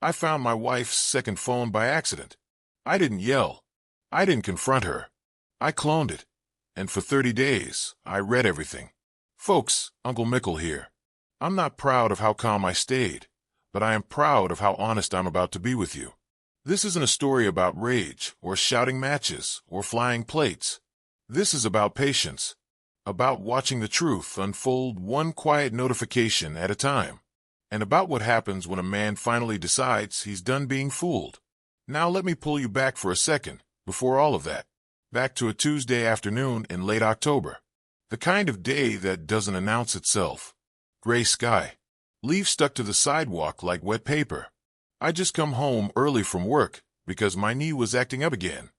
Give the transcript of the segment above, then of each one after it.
I found my wife's second phone by accident. I didn't yell. I didn't confront her. I cloned it. And for 30 days, I read everything. Folks, Uncle Mickle here. I'm not proud of how calm I stayed, but I am proud of how honest I'm about to be with you. This isn't a story about rage, or shouting matches, or flying plates. This is about patience. About watching the truth unfold one quiet notification at a time. And about what happens when a man finally decides he's done being fooled. Now let me pull you back for a second, before all of that. Back to a Tuesday afternoon in late October. The kind of day that doesn't announce itself. Gray sky. Leaves stuck to the sidewalk like wet paper. I just come home early from work because my knee was acting up again.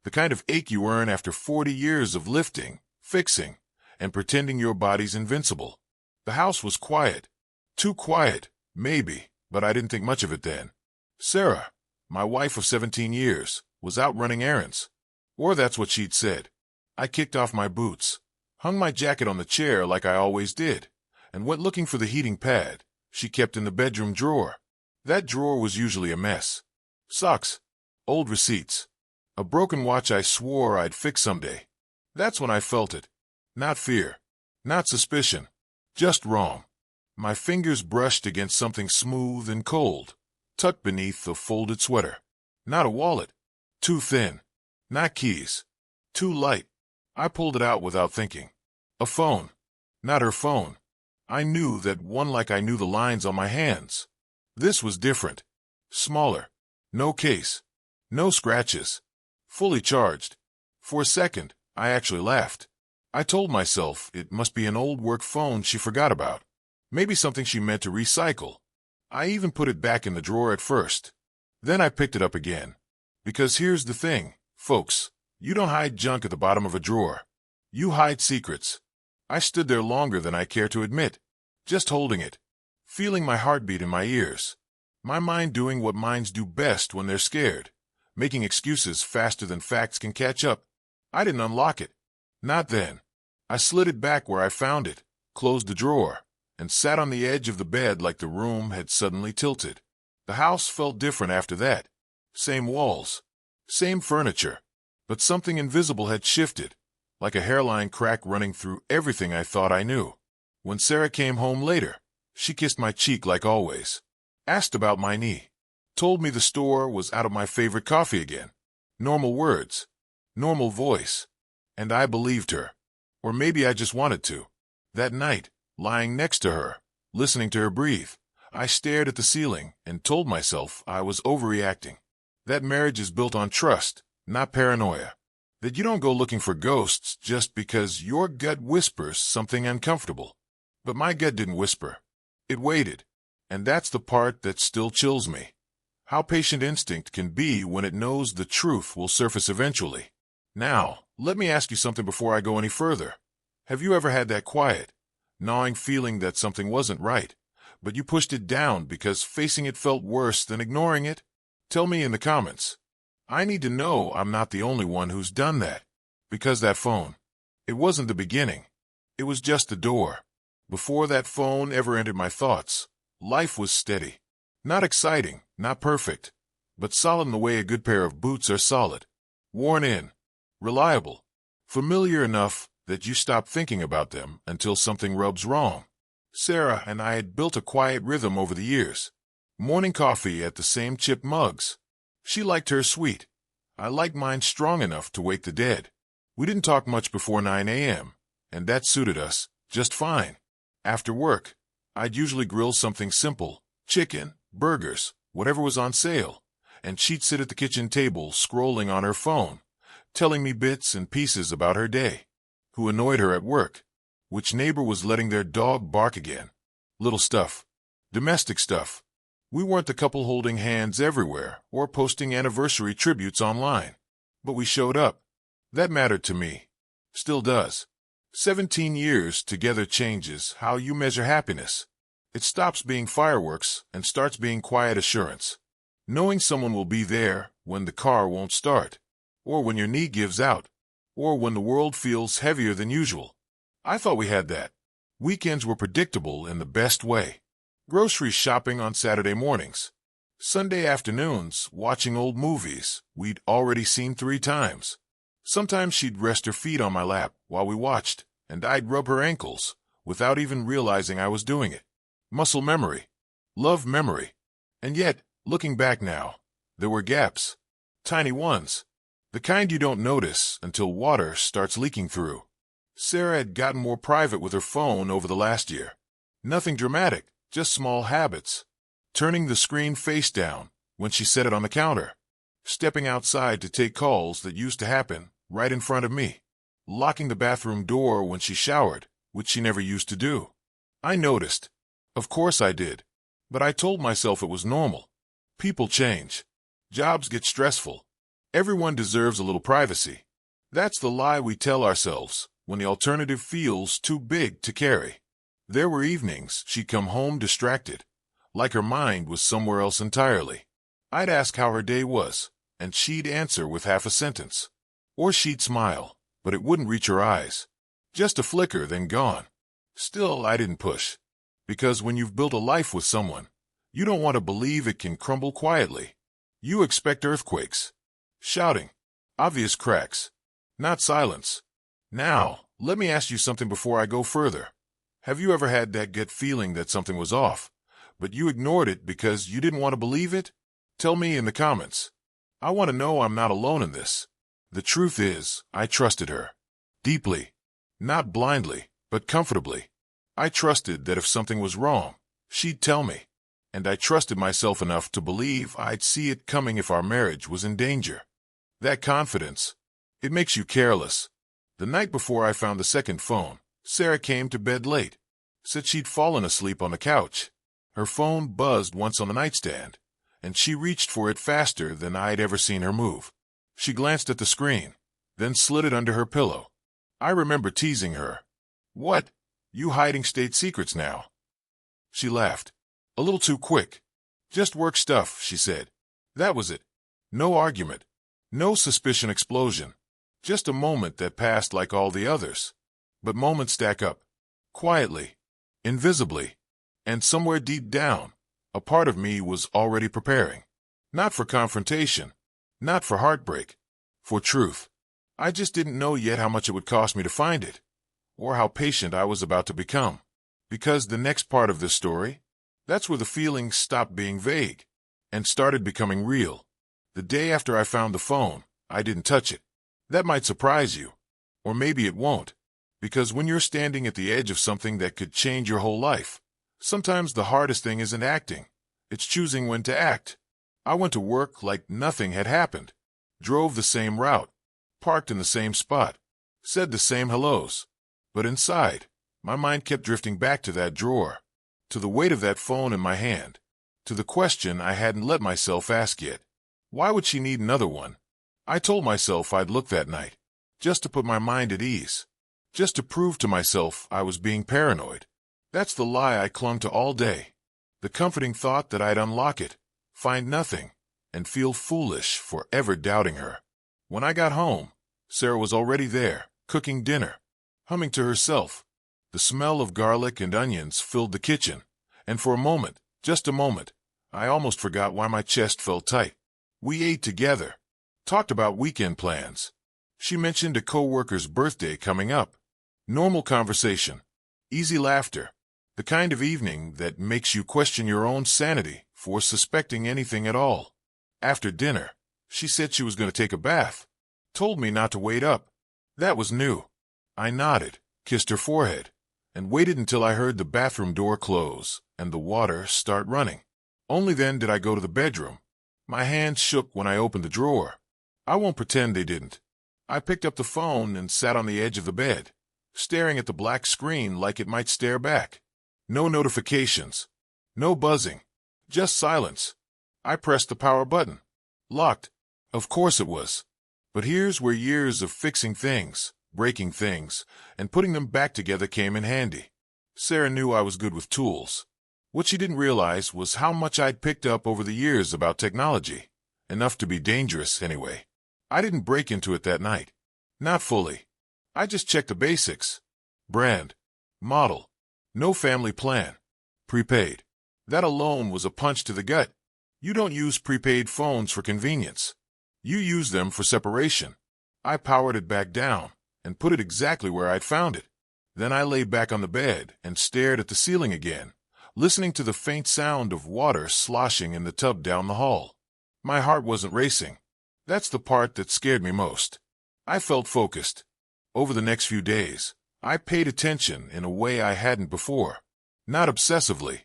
The kind of ache you earn after 40 years of lifting, fixing, and pretending your body's invincible. The house was quiet. Too quiet, maybe, but I didn't think much of it then. Sarah, my wife of 17 years, was out running errands. Or that's what she'd said. I kicked off my boots, hung my jacket on the chair like I always did, and went looking for the heating pad she kept in the bedroom drawer. That drawer was usually a mess. Socks, old receipts, a broken watch I swore I'd fix someday. That's when I felt it. Not fear, not suspicion, just wrong. My fingers brushed against something smooth and cold, tucked beneath a folded sweater. Not a wallet. Too thin. Not keys. Too light. I pulled it out without thinking. A phone. Not her phone. I knew that one like I knew the lines on my hands. This was different. Smaller. No case. No scratches. Fully charged. For a second, I actually laughed. I told myself it must be an old work phone she forgot about. Maybe something she meant to recycle. I even put it back in the drawer at first. Then I picked it up again. Because here's the thing, folks. You don't hide junk at the bottom of a drawer. You hide secrets. I stood there longer than I care to admit. Just holding it. Feeling my heartbeat in my ears. My mind doing what minds do best when they're scared. Making excuses faster than facts can catch up. I didn't unlock it. Not then. I slid it back where I found it, closed the drawer, and sat on the edge of the bed like the room had suddenly tilted. The house felt different after that. Same walls, same furniture, but something invisible had shifted, like a hairline crack running through everything I thought I knew. When Sarah came home later, she kissed my cheek like always, asked about my knee, told me the store was out of my favorite coffee again. Normal words, normal voice, and I believed her. Or maybe I just wanted to. That night, lying next to her, listening to her breathe, I stared at the ceiling and told myself I was overreacting. That marriage is built on trust, not paranoia. That you don't go looking for ghosts just because your gut whispers something uncomfortable. But my gut didn't whisper. It waited. And that's the part that still chills me. How patient instinct can be when it knows the truth will surface eventually. Now, let me ask you something before I go any further. Have you ever had that quiet, gnawing feeling that something wasn't right, but you pushed it down because facing it felt worse than ignoring it? Tell me in the comments. I need to know I'm not the only one who's done that. Because that phone, it wasn't the beginning. It was just the door. Before that phone ever entered my thoughts, life was steady. Not exciting, not perfect, but solid in the way a good pair of boots are solid. Worn in. Reliable. Familiar enough that you stop thinking about them until something rubs wrong. Sarah and I had built a quiet rhythm over the years. Morning coffee at the same chipped mugs. She liked hers sweet. I liked mine strong enough to wake the dead. We didn't talk much before 9 a.m., and that suited us just fine. After work, I'd usually grill something simple, chicken, burgers, whatever was on sale, and she'd sit at the kitchen table scrolling on her phone, telling me bits and pieces about her day, who annoyed her at work, which neighbor was letting their dog bark again. Little stuff. Domestic stuff. We weren't the couple holding hands everywhere or posting anniversary tributes online. But we showed up. That mattered to me. Still does. 17 years together changes how you measure happiness. It stops being fireworks and starts being quiet assurance. Knowing someone will be there when the car won't start, or when your knee gives out, or when the world feels heavier than usual. I thought we had that. Weekends were predictable in the best way. Grocery shopping on Saturday mornings. Sunday afternoons, watching old movies we'd already seen 3 times. Sometimes she'd rest her feet on my lap while we watched, and I'd rub her ankles, without even realizing I was doing it. Muscle memory. Love memory. And yet, looking back now, there were gaps. Tiny ones. The kind you don't notice until water starts leaking through. Sarah had gotten more private with her phone over the last year. Nothing dramatic, just small habits. Turning the screen face down when she set it on the counter. Stepping outside to take calls that used to happen right in front of me. Locking the bathroom door when she showered, which she never used to do. I noticed. Of course I did. But I told myself it was normal. People change. Jobs get stressful. Everyone deserves a little privacy. That's the lie we tell ourselves when the alternative feels too big to carry. There were evenings she'd come home distracted, like her mind was somewhere else entirely. I'd ask how her day was, and she'd answer with half a sentence. Or she'd smile, but it wouldn't reach her eyes. Just a flicker, then gone. Still, I didn't push. Because when you've built a life with someone, you don't want to believe it can crumble quietly. You expect earthquakes. Shouting. Obvious cracks. Not silence. Now, let me ask you something before I go further. Have you ever had that gut feeling that something was off, but you ignored it because you didn't want to believe it? Tell me in the comments. I want to know I'm not alone in this. The truth is, I trusted her. Deeply. Not blindly, but comfortably. I trusted that if something was wrong, she'd tell me. And I trusted myself enough to believe I'd see it coming if our marriage was in danger. That confidence, it makes you careless. The night before I found the second phone, Sarah came to bed late. Said she'd fallen asleep on the couch. Her phone buzzed once on the nightstand, and she reached for it faster than I'd ever seen her move. She glanced at the screen, then slid it under her pillow. I remember teasing her. What? You hiding state secrets now? She laughed. A little too quick. Just work stuff, she said. That was it. No argument. No suspicion explosion. Just a moment that passed like all the others. But moments stack up. Quietly. Invisibly. And somewhere deep down, a part of me was already preparing. Not for confrontation. Not for heartbreak. For truth. I just didn't know yet how much it would cost me to find it. Or how patient I was about to become. Because the next part of this story, that's where the feelings stopped being vague and started becoming real. The day after I found the phone, I didn't touch it. That might surprise you. Or maybe it won't. Because when you're standing at the edge of something that could change your whole life, sometimes the hardest thing isn't acting. It's choosing when to act. I went to work like nothing had happened. Drove the same route. Parked in the same spot. Said the same hellos. But inside, my mind kept drifting back to that drawer. To the weight of that phone in my hand. To the question I hadn't let myself ask yet. Why would she need another one? I told myself I'd look that night. Just to put my mind at ease. Just to prove to myself I was being paranoid. That's the lie I clung to all day. The comforting thought that I'd unlock it, find nothing, and feel foolish for ever doubting her. When I got home, Sarah was already there, cooking dinner, humming to herself. The smell of garlic and onions filled the kitchen, and for a moment, just a moment, I almost forgot why my chest felt tight. We ate together, talked about weekend plans. She mentioned a coworker's birthday coming up. Normal conversation, easy laughter, the kind of evening that makes you question your own sanity for suspecting anything at all. After dinner, she said she was going to take a bath. Told me not to wait up. That was new. I nodded, kissed her forehead, and waited until I heard the bathroom door close and the water start running. Only then did I go to the bedroom. My hands shook when I opened the drawer. I won't pretend they didn't. I picked up the phone and sat on the edge of the bed, staring at the black screen like it might stare back. No notifications. No buzzing. Just silence. I pressed the power button. Locked. Of course it was. But here's where years of fixing things, breaking things, and putting them back together came in handy. Sarah knew I was good with tools. What she didn't realize was how much I'd picked up over the years about technology. Enough to be dangerous, anyway. I didn't break into it that night. Not fully. I just checked the basics. Brand. Model. No family plan. Prepaid. That alone was a punch to the gut. You don't use prepaid phones for convenience. You use them for separation. I powered it back down and put it exactly where I'd found it. Then I lay back on the bed and stared at the ceiling again, listening to the faint sound of water sloshing in the tub down the hall. My heart wasn't racing. That's the part that scared me most. I felt focused. Over the next few days, I paid attention in a way I hadn't before. Not obsessively,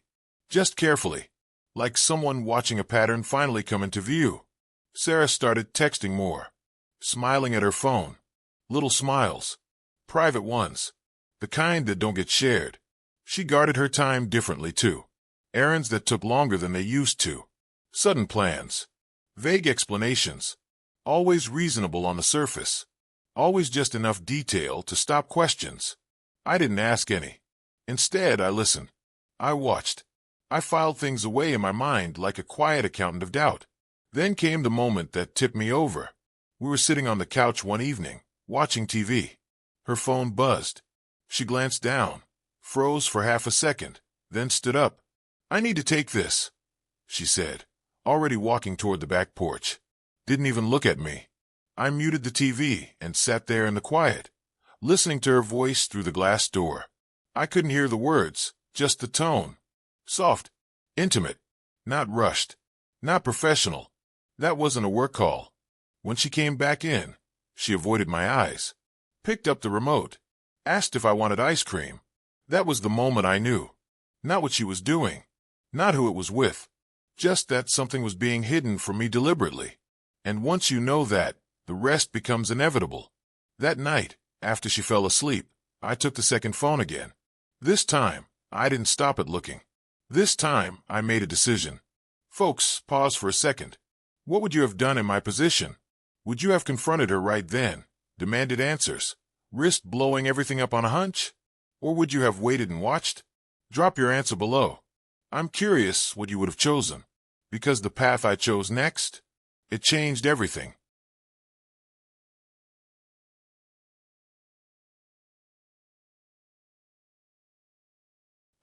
just carefully, like someone watching a pattern finally come into view. Sarah started texting more, smiling at her phone. Little smiles. Private ones. The kind that don't get shared. She guarded her time differently, too. Errands that took longer than they used to. Sudden plans. Vague explanations. Always reasonable on the surface. Always just enough detail to stop questions. I didn't ask any. Instead, I listened. I watched. I filed things away in my mind like a quiet accountant of doubt. Then came the moment that tipped me over. We were sitting on the couch one evening, watching TV. Her phone buzzed. She glanced down, froze for half a second, then stood up. "I need to take this," she said, already walking toward the back porch. Didn't even look at me. I muted the TV and sat there in the quiet, listening to her voice through the glass door. I couldn't hear the words, just the tone. Soft, intimate, not rushed, not professional. That wasn't a work call. When she came back in, she avoided my eyes, picked up the remote, asked if I wanted ice cream. That was the moment I knew. Not what she was doing, not who it was with, just that something was being hidden from me deliberately. And once you know that, the rest becomes inevitable. That night, after she fell asleep, I took the second phone again. This time, I didn't stop at looking. This time, I made a decision. Folks, pause for a second. What would you have done in my position? Would you have confronted her right then, demanded answers, risked blowing everything up on a hunch? Or would you have waited and watched? Drop your answer below. I'm curious what you would have chosen, because the path I chose next, it changed everything.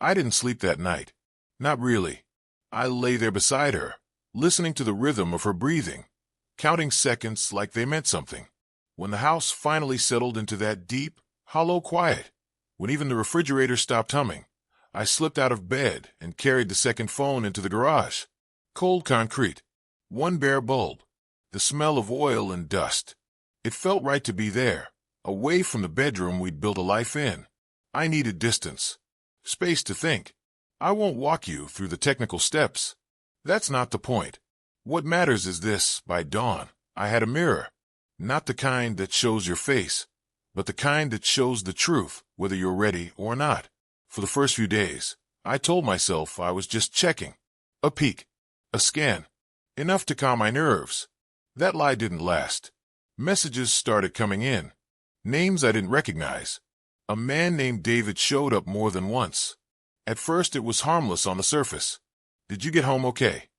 I didn't sleep that night. Not really. I lay there beside her, listening to the rhythm of her breathing, counting seconds like they meant something. When the house finally settled into that deep, hollow quiet, when even the refrigerator stopped humming, I slipped out of bed and carried the second phone into the garage. Cold concrete. One bare bulb. The smell of oil and dust. It felt right to be there, away from the bedroom we'd built a life in. I needed distance. Space to think. I won't walk you through the technical steps. That's not the point. What matters is this: by dawn, I had a mirror. Not the kind that shows your face, but the kind that shows the truth, whether you're ready or not. For the first few days, I told myself I was just checking. A peek. A scan. Enough to calm my nerves. That lie didn't last. Messages started coming in. Names I didn't recognize. A man named David showed up more than once. At first it was harmless on the surface. "Did you get home okay?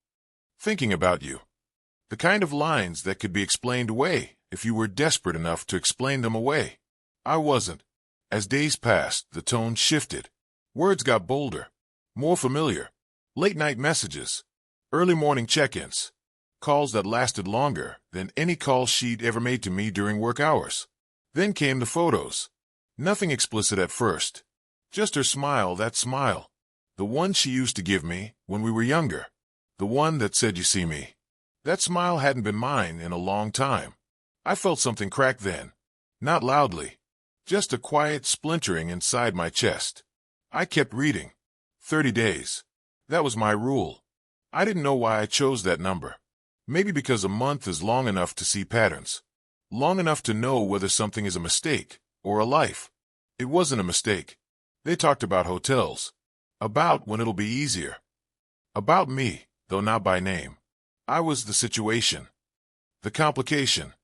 Thinking about you." The kind of lines that could be explained away if you were desperate enough to explain them away. I wasn't. As days passed, the tone shifted. Words got bolder, more familiar. Late-night messages, early morning check-ins, calls that lasted longer than any call she'd ever made to me during work hours. Then came the photos. Nothing explicit at first. Just her smile, that smile. The one she used to give me when we were younger. The one that said, "You see me." That smile hadn't been mine in a long time. I felt something crack then. Not loudly. Just a quiet splintering inside my chest. I kept reading. 30 days. That was my rule. I didn't know why I chose that number. Maybe because a month is long enough to see patterns. Long enough to know whether something is a mistake or a life. It wasn't a mistake. They talked about hotels. About when it'll be easier. About me, though not by name. I was the situation. The complication.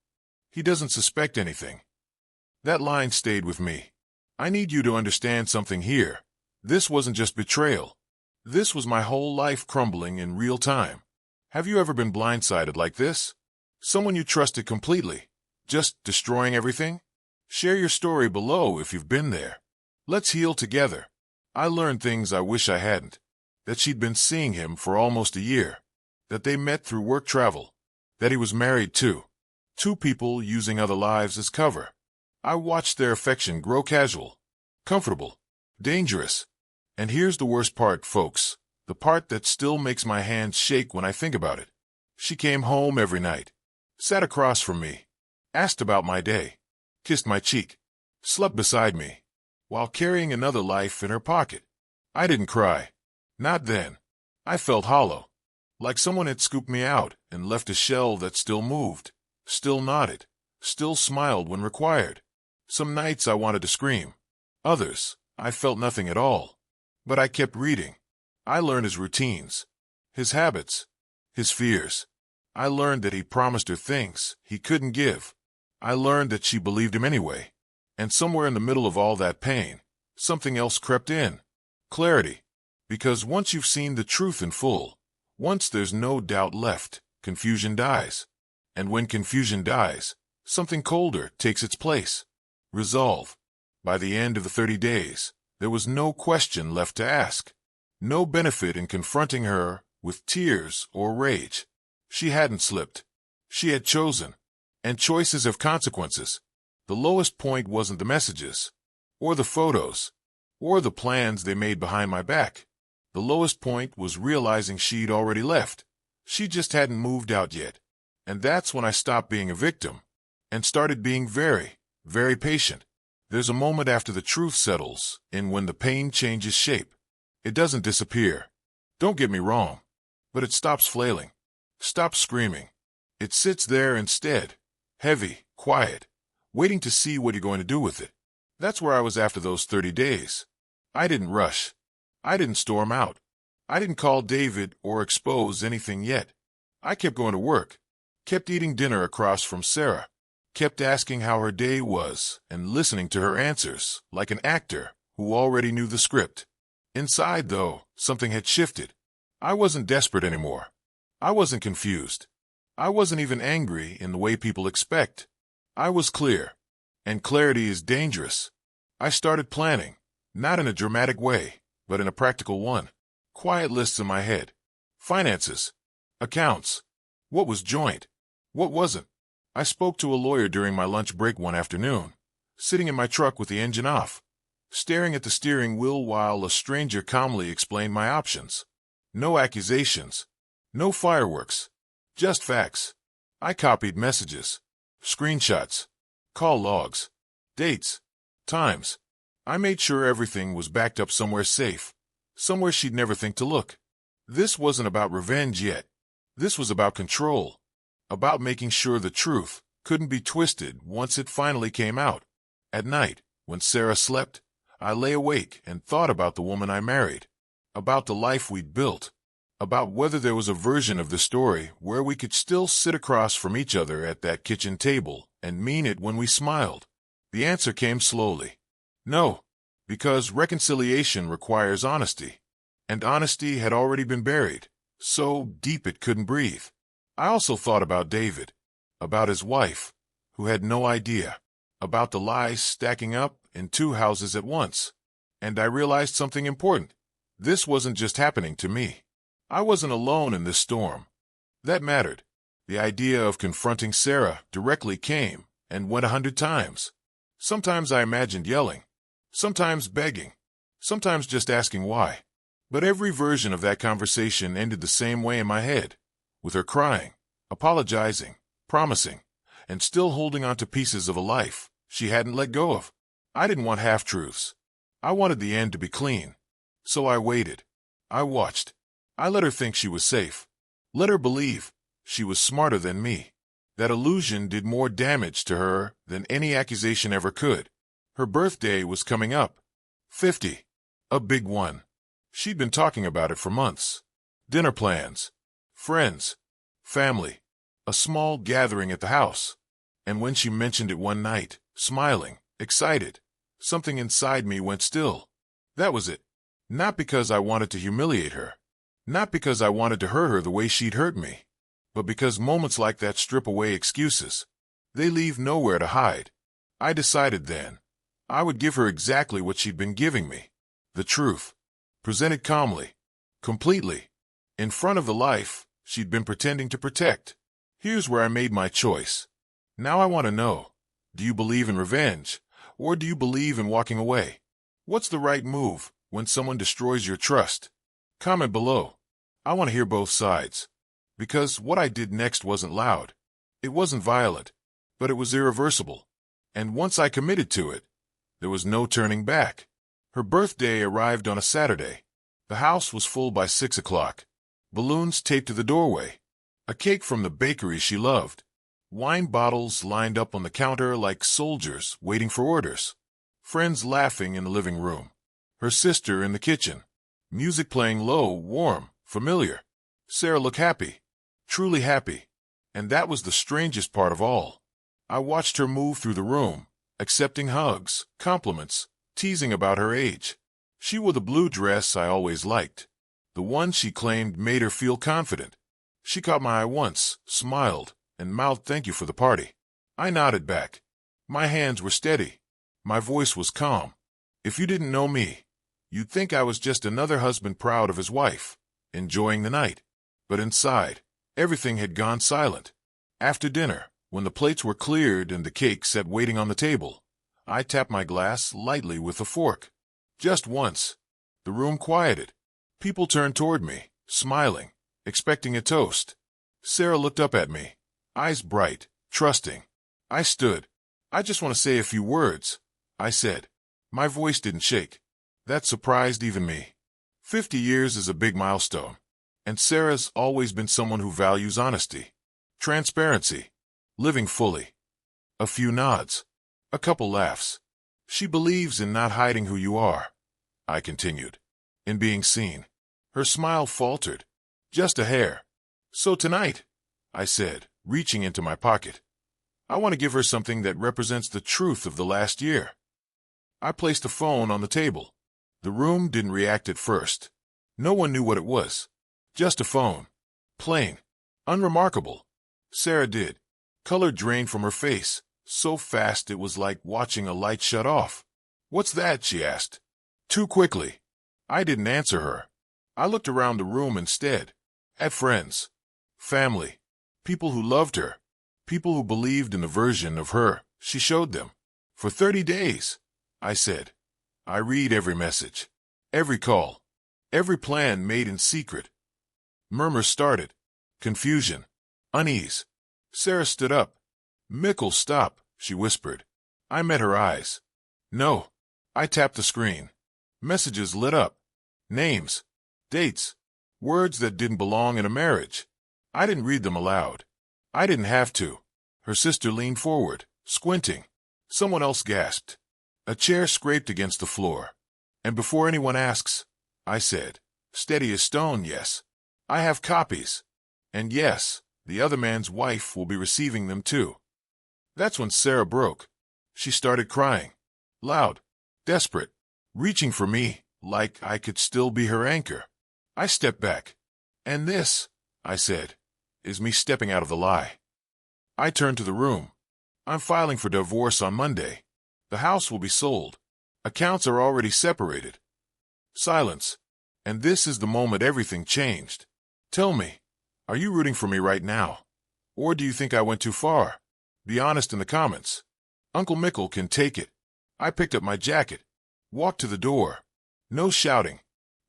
He doesn't suspect anything. That line stayed with me. I need you to understand something here. This wasn't just betrayal. This was my whole life crumbling in real time. Have you ever been blindsided like this? Someone you trusted completely, just destroying everything? Share your story below if you've been there. Let's heal together. I learned things I wish I hadn't. That she'd been seeing him for almost a year. that they met through work travel, that he was married too. Two people using other lives as cover. I watched their affection grow casual, comfortable, dangerous. And here's the worst part, folks, the part that still makes my hands shake when I think about it. She came home every night, sat across from me, asked about my day, kissed my cheek, slept beside me, while carrying another life in her pocket. I didn't cry. Not then. I felt hollow, like someone had scooped me out and left a shell that still moved, still nodded, still smiled when required. Some nights I wanted to scream. Others, I felt nothing at all. But I kept reading. I learned his routines, his habits, his fears. I learned that he promised her things he couldn't give. I learned that she believed him anyway. And somewhere in the middle of all that pain, something else crept in. Clarity. Because once you've seen the truth in full, once there's no doubt left, confusion dies. And when confusion dies, something colder takes its place. Resolve. By the end of the 30 days, there was no question left to ask. No benefit in confronting her with tears or rage. She hadn't slipped. She had chosen. And choices have consequences. The lowest point wasn't the messages, or the photos, or the plans they made behind my back. The lowest point was realizing she'd already left. She just hadn't moved out yet. And that's when I stopped being a victim and started being very, very patient. There's a moment after the truth settles and when the pain changes shape. It doesn't disappear. Don't get me wrong. But it stops flailing. Stops screaming. It sits there instead, heavy, quiet, waiting to see what you're going to do with it. That's where I was after those 30 days. I didn't rush. I didn't storm out. I didn't call David or expose anything yet. I kept going to work, kept eating dinner across from Sarah, kept asking how her day was and listening to her answers like an actor who already knew the script. Inside, though, something had shifted. I wasn't desperate anymore. I wasn't confused. I wasn't even angry in the way people expect. I was clear. And clarity is dangerous. I started planning, not in a dramatic way, but in a practical one. Quiet lists in my head. Finances. Accounts. What was joint? What wasn't? I spoke to a lawyer during my lunch break one afternoon, sitting in my truck with the engine off, staring at the steering wheel while a stranger calmly explained my options. No accusations. No fireworks. Just facts. I copied messages, screenshots, call logs, dates, times. I made sure everything was backed up somewhere safe, somewhere she'd never think to look. This wasn't about revenge yet. This was about control, about making sure the truth couldn't be twisted once it finally came out. At night, when Sarah slept, I lay awake and thought about the woman I married, about the life we'd built, about whether there was a version of the story where we could still sit across from each other at that kitchen table and mean it when we smiled. The answer came slowly. No, because reconciliation requires honesty, and honesty had already been buried, so deep it couldn't breathe. I also thought about David, about his wife, who had no idea, about the lies stacking up in two houses at once. And I realized something important. This wasn't just happening to me. I wasn't alone in this storm. That mattered. The idea of confronting Sarah directly came and went 100 times. Sometimes I imagined yelling, sometimes begging, sometimes just asking why. But every version of that conversation ended the same way in my head, with her crying, apologizing, promising, and still holding on to pieces of a life she hadn't let go of. I didn't want half-truths. I wanted the end to be clean. So I waited. I watched. I let her think she was safe. Let her believe she was smarter than me. That illusion did more damage to her than any accusation ever could. Her birthday was coming up. 50. A big one. She'd been talking about it for months. Dinner plans. Friends. Family. A small gathering at the house. And when she mentioned it one night, smiling, excited, something inside me went still. That was it. Not because I wanted to humiliate her. Not because I wanted to hurt her the way she'd hurt me. But because moments like that strip away excuses. They leave nowhere to hide. I decided then I would give her exactly what she'd been giving me. The truth. Presented calmly. Completely. In front of the life she'd been pretending to protect. Here's where I made my choice. Now I want to know, do you believe in revenge, or do you believe in walking away? What's the right move when someone destroys your trust? Comment below. I want to hear both sides. Because what I did next wasn't loud. It wasn't violent, but it was irreversible. And once I committed to it, there was no turning back. Her birthday arrived on a Saturday. The house was full by 6 o'clock. Balloons taped to the doorway. A cake from the bakery she loved. Wine bottles lined up on the counter like soldiers waiting for orders. Friends laughing in the living room. Her sister in the kitchen. Music playing low, warm, familiar. Sarah looked happy. Truly happy. And that was the strangest part of all. I watched her move through the room, accepting hugs, compliments, teasing about her age. She wore the blue dress I always liked. The one she claimed made her feel confident. She caught my eye once, smiled, and mouthed thank you for the party. I nodded back. My hands were steady. My voice was calm. If you didn't know me, you'd think I was just another husband proud of his wife, enjoying the night. But inside, everything had gone silent. After dinner, when the plates were cleared and the cake set waiting on the table, I tapped my glass lightly with a fork. Just once. The room quieted. People turned toward me, smiling, expecting a toast. Sarah looked up at me, eyes bright, trusting. I stood. I just want to say a few words, I said. My voice didn't shake. That surprised even me. 50 years is a big milestone. And Sarah's always been someone who values honesty, transparency, living fully. A few nods. A couple laughs. She believes in not hiding who you are, I continued. In being seen. Her smile faltered. Just a hair. So tonight, I said, reaching into my pocket, I want to give her something that represents the truth of the last year. I placed the phone on the table. The room didn't react at first. No one knew what it was. Just a phone. Plain. Unremarkable. Sarah did. Color drained from her face, so fast it was like watching a light shut off. What's that? She asked. Too quickly. I didn't answer her. I looked around the room instead. At friends. Family. People who loved her. People who believed in the version of her she showed them. For 30 days, I said. I read every message. Every call. Every plan made in secret. Murmurs started. Confusion. Unease. Sarah stood up. Mickle, stop, she whispered. I met her eyes. No. I tapped the screen. Messages lit up. Names. Dates. Words that didn't belong in a marriage. I didn't read them aloud. I didn't have to. Her sister leaned forward, squinting. Someone else gasped. A chair scraped against the floor. And before anyone asks, I said, steady as stone, yes. I have copies. And yes, the other man's wife will be receiving them too. That's when Sarah broke. She started crying. Loud. Desperate. Reaching for me, like I could still be her anchor. I stepped back. And this, I said, is me stepping out of the lie. I turned to the room. I'm filing for divorce on Monday. The house will be sold. Accounts are already separated. Silence. And this is the moment everything changed. Tell me, are you rooting for me right now? Or do you think I went too far? Be honest in the comments. Uncle Mickle can take it. I picked up my jacket. Walked to the door. No shouting.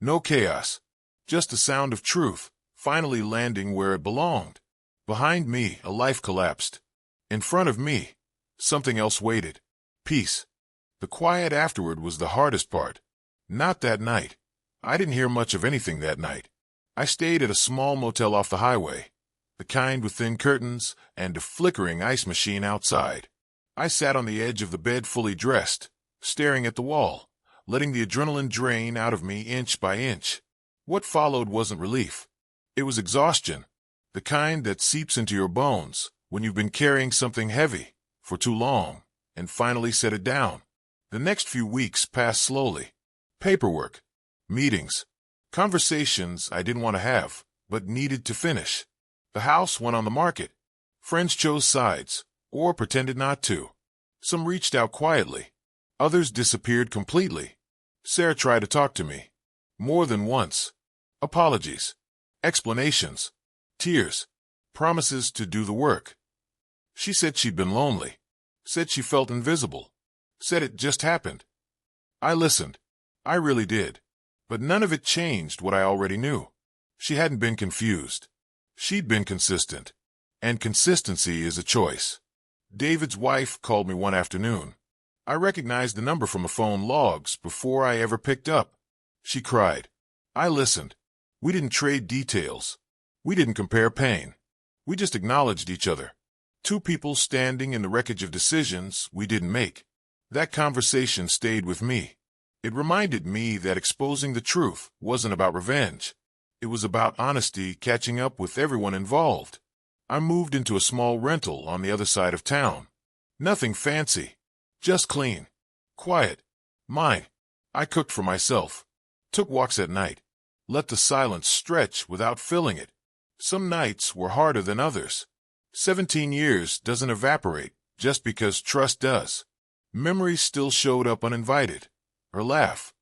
No chaos. Just the sound of truth, finally landing where it belonged. Behind me, a life collapsed. In front of me, something else waited. Peace. The quiet afterward was the hardest part. Not that night. I didn't hear much of anything that night. I stayed at a small motel off the highway, the kind with thin curtains and a flickering ice machine outside. I sat on the edge of the bed fully dressed, staring at the wall, letting the adrenaline drain out of me inch by inch. What followed wasn't relief. It was exhaustion, the kind that seeps into your bones when you've been carrying something heavy for too long and finally set it down. The next few weeks passed slowly. Paperwork, meetings, conversations I didn't want to have, but needed to finish. The house went on the market. Friends chose sides, or pretended not to. Some reached out quietly. Others disappeared completely. Sarah tried to talk to me. More than once. Apologies. Explanations. tears, promises to do the work. She said she'd been lonely, said she felt invisible, said it just happened. I listened. I really did. But none of it changed what I already knew. She hadn't been confused. She'd been consistent. And consistency is a choice. David's wife called me one afternoon. I recognized the number from the phone logs before I ever picked up. She cried. I listened. We didn't trade details. We didn't compare pain. We just acknowledged each other. Two people standing in the wreckage of decisions we didn't make. That conversation stayed with me. It reminded me that exposing the truth wasn't about revenge. It was about honesty catching up with everyone involved. I moved into a small rental on the other side of town. Nothing fancy. Just clean. Quiet. Mine. I cooked for myself. Took walks at night. Let the silence stretch without filling it. Some nights were harder than others. 17 years doesn't evaporate just because trust does. Memories still showed up uninvited. Her laugh.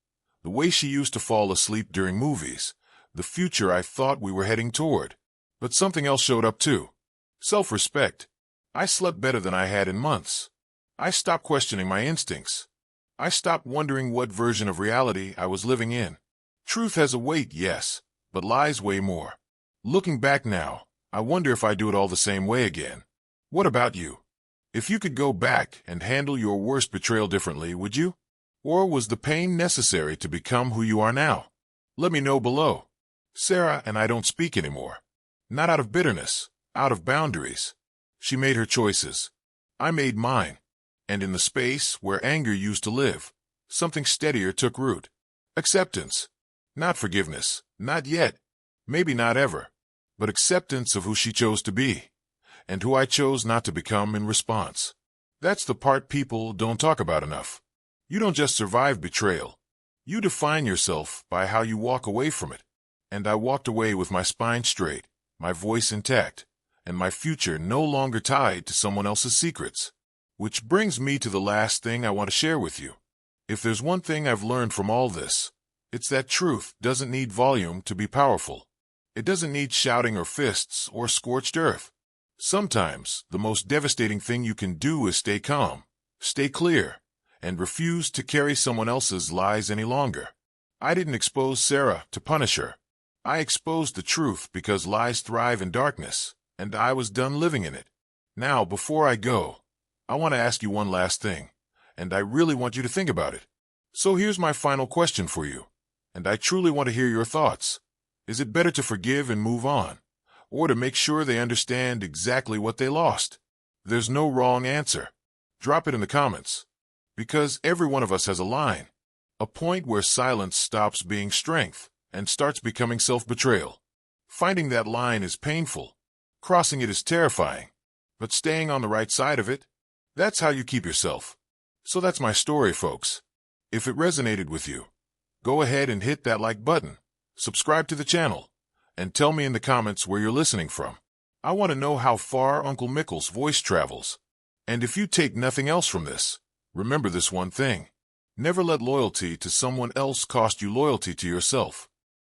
The way she used to fall asleep during movies. The future I thought we were heading toward. But something else showed up too. Self-respect. I slept better than I had in months. I stopped questioning my instincts. I stopped wondering what version of reality I was living in. Truth has a weight, yes, but lies weigh more. Looking back now, I wonder if I do it all the same way again. What about you? If you could go back and handle your worst betrayal differently, would you? Or was the pain necessary to become who you are now? Let me know below. Sarah and I don't speak anymore. Not out of bitterness, out of boundaries. She made her choices. I made mine. And in the space where anger used to live, something steadier took root. Acceptance. Not forgiveness. Not yet. Maybe not ever. But acceptance of who she chose to be. And who I chose not to become in response. That's the part people don't talk about enough. You don't just survive betrayal. You define yourself by how you walk away from it. And I walked away with my spine straight, my voice intact, and my future no longer tied to someone else's secrets. Which brings me to the last thing I want to share with you. If there's one thing I've learned from all this, it's that truth doesn't need volume to be powerful. It doesn't need shouting or fists or scorched earth. Sometimes the most devastating thing you can do is stay calm, stay clear, and refuse to carry someone else's lies any longer. I didn't expose Sarah to punish her. I exposed the truth because lies thrive in darkness, and I was done living in it. Now, before I go, I want to ask you one last thing, and I really want you to think about it. So here's my final question for you, and I truly want to hear your thoughts. Is it better to forgive and move on, or to make sure they understand exactly what they lost? There's no wrong answer. Drop it in the comments. Because every one of us has a line, a point where silence stops being strength and starts becoming self-betrayal. Finding that line is painful. Crossing it is terrifying. But staying on the right side of it, that's how you keep yourself. So that's my story, folks. If it resonated with you, go ahead and hit that like button, subscribe to the channel, and tell me in the comments where you're listening from. I want to know how far Uncle Mickle's voice travels. And if you take nothing else from this, remember this one thing. Never let loyalty to someone else cost you loyalty to yourself.